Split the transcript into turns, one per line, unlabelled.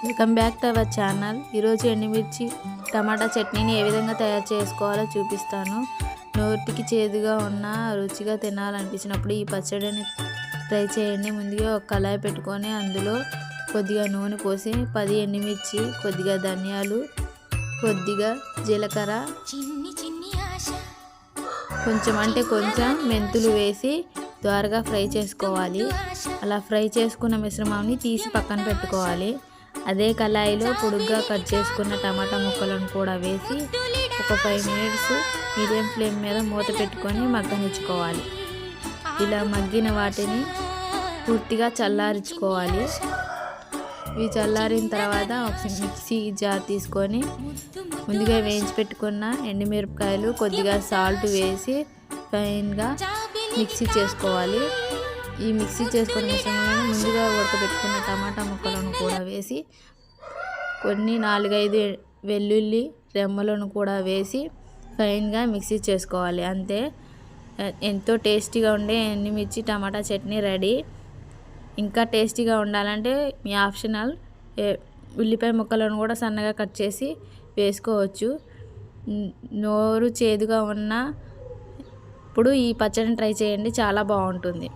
Welcome back to our channel. ఈరోజు ఎండుమిర్చి టమాటా చట్నీని ఏ విధంగా తయారు చేసుకోవాలో చూపిస్తాను. నోటికి చేదుగా ఉన్న రుచిగా తినాలనిపించినప్పుడు ఈ పచ్చడిని ట్రై చేయండి. ముందుగా ఒక కళాయి పెట్టుకొని అందులో కొద్దిగా నూనె పోసి 10 ఎండుమిర్చి, కొద్దిగా ధనియాలు, కొద్దిగా జీలకర్ర, కొంచెం మెంతులు వేసి ద్వారగా ఫ్రై చేసుకోవాలి. అలా ఫ్రై చేసుకున్న మిశ్రమాన్ని తీసి పక్కన పెట్టుకోవాలి. అదే కళాయిలో పొడుగ్గా కట్ చేసుకున్న టమాటా ముక్కలను కూడా వేసి ఒక 5 మినిట్స్ మీడియం ఫ్లేమ్ మీద మూత పెట్టుకొని మగ్గనిచ్చుకోవాలి. ఇలా మగ్గిన వాటిని పూర్తిగా చల్లారించుకోవాలి. ఇవి చల్లారిన తర్వాత ఒక మిక్సీ జార్ తీసుకొని ముందుగా వేయించి పెట్టుకున్న ఎండుమిరపకాయలు, కొద్దిగా సాల్ట్ వేసి ఫైన్గా మిక్సీ చేసుకోవాలి. ఈ మిక్సీ చేసుకున్న మిశ్రమంలో ముందుగా ఉడకబెట్టుకున్న టమాటా ముక్కలను కూడా వేసి కొన్ని 4-5 వెల్లుల్లి రెమ్మలను కూడా వేసి ఫైన్గా మిక్సీ చేసుకోవాలి. అంతే, ఎంతో టేస్టీగా ఉండే ఎండుమిర్చి టమాటా చట్నీ రెడీ. ఇంకా టేస్టీగా ఉండాలంటే మీ ఆప్షనల్ ఉల్లిపాయ ముక్కలను కూడా సన్నగా కట్ చేసి వేసుకోవచ్చు. నోరు చేదుగా ఉన్న ఇప్పుడు ఈ పచ్చడిని ట్రై చేయండి, చాలా బాగుంటుంది.